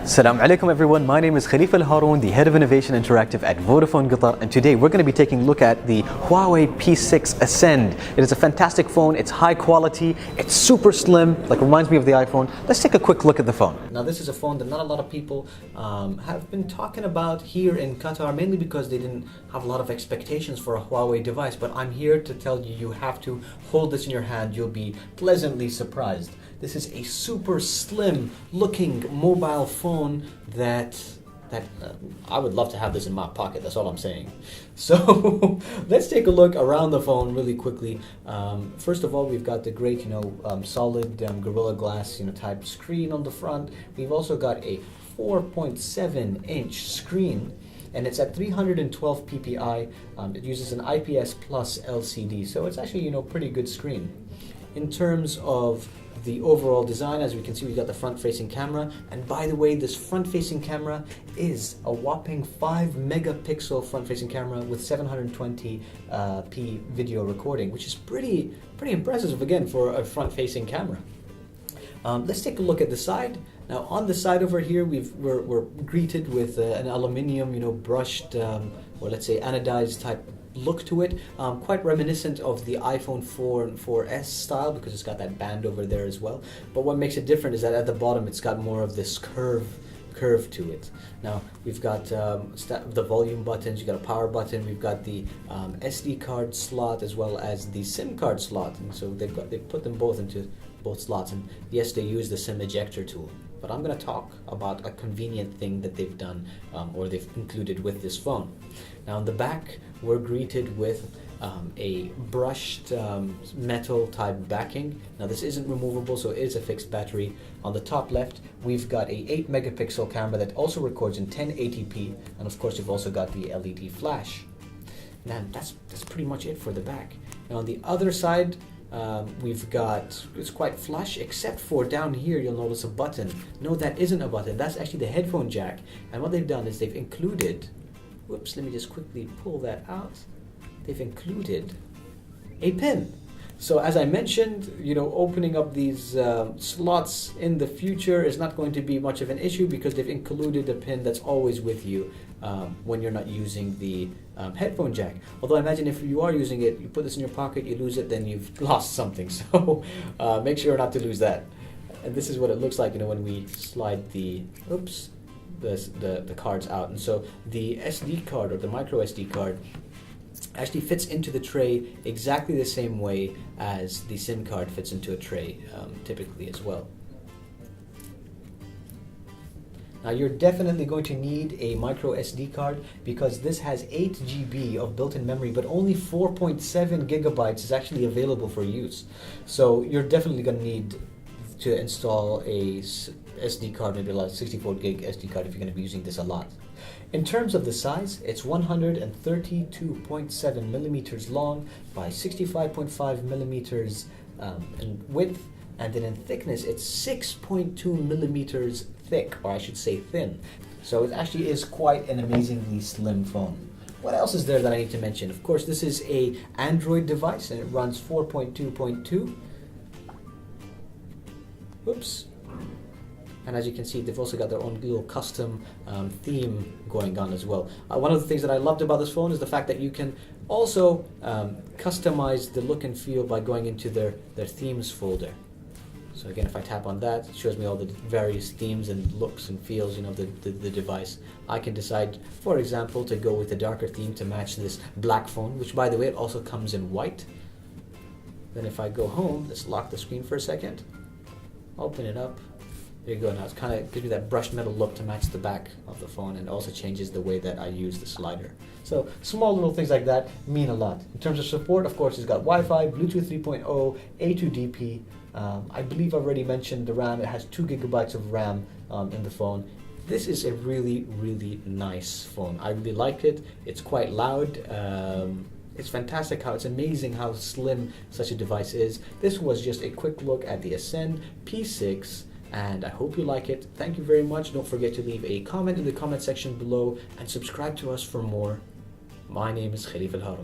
Assalamu alaikum everyone, my name is Khalifa Al-Haroun, the Head of Innovation Interactive at Vodafone Qatar, and today we're going to be taking a look at the Huawei P6 Ascend. It is a fantastic phone, it's high quality, it's super slim, like reminds me of the iPhone. Let's take a quick look at the phone. Now this is a phone that not a lot of people have been talking about here in Qatar, mainly because they didn't have a lot of expectations for a Huawei device, but I'm here to tell you, you have to hold this in your hand, you'll be pleasantly surprised. This is a super slim looking mobile phone that I would love to have this in my pocket, that's all I'm saying. So let's take a look around the phone really quickly. First of all, we've got the great, solid Gorilla Glass, type screen on the front. We've also got a 4.7-inch screen, and it's at 312 ppi. It uses an IPS Plus LCD, so it's actually, pretty good screen. In terms of the overall design, as we can see, we've got the front-facing camera, and by the way, this front-facing camera is a whopping 5-megapixel front-facing camera with 720p video recording, which is pretty impressive again for a front-facing camera. Let's take a look at the side. Now, on the side over here, we're greeted with an aluminium, brushed, or let's say anodized type look to it, quite reminiscent of the iPhone 4 and 4S style, because it's got that band over there as well. But what makes it different is that at the bottom it's got more of this curve to it. Now we've got the volume buttons, you've got a power button, we've got the SD card slot as well as the SIM card slot, and so they put them both into both slots, and yes, they use the SIM ejector tool. But I'm going to talk about a convenient thing that they've done or they've included with this phone. Now on the back, we're greeted with a brushed metal type backing. Now this isn't removable, so it is a fixed battery. On the top left, we've got a 8-megapixel camera that also records in 1080p, and of course you've also got the LED flash. Now that's pretty much it for the back. Now on the other side, we've got, it's quite flush, except for down here you'll notice a button. No, that isn't a button, that's actually the headphone jack. And what they've done is they've included, whoops, let me just quickly pull that out. They've included a pin. So as I mentioned, opening up these slots in the future is not going to be much of an issue, because they've included a pin that's always with you when you're not using the headphone jack. Although I imagine if you are using it, you put this in your pocket, you lose it, then you've lost something. So make sure not to lose that. And this is what it looks like, when we slide the cards out. And so the SD card, or the micro SD card, actually fits into the tray exactly the same way as the SIM card fits into a tray typically as well. Now you're definitely going to need a micro SD card, because this has 8 GB of built-in memory, but only 4.7 gigabytes is actually available for use. So you're definitely going to need to install a SD card, maybe like 64 gig SD card if you're going to be using this a lot. In terms of the size, it's 132.7 millimeters long by 65.5 millimeters in width, and then in thickness it's 6.2 millimeters thick, or I should say thin. So it actually is quite an amazingly slim phone. What else is there that I need to mention? Of course, this is a Android device and it runs 4.2.2. Oops. And as you can see, they've also got their own little custom theme going on as well. One of the things that I loved about this phone is the fact that you can also customize the look and feel by going into their themes folder. So again, if I tap on that, it shows me all the various themes and looks and feels, the device. I can decide, for example, to go with a darker theme to match this black phone, which by the way, it also comes in white. Then if I go home, let's lock the screen for a second, open it up. There you go. Now it kind of gives me that brushed metal look to match the back of the phone, and also changes the way that I use the slider. So small little things like that mean a lot. In terms of support, of course, it's got Wi-Fi, Bluetooth 3.0, A2DP. I believe I've already mentioned the RAM. It has 2 gigabytes of RAM in the phone. This is a really, really nice phone. I really like it. It's quite loud. It's fantastic it's amazing how slim such a device is. This was just a quick look at the Ascend P6. And I hope you like it. Thank you very much. Don't forget to leave a comment in the comment section below and subscribe to us for more. My name is Khalifa Al-Haroun.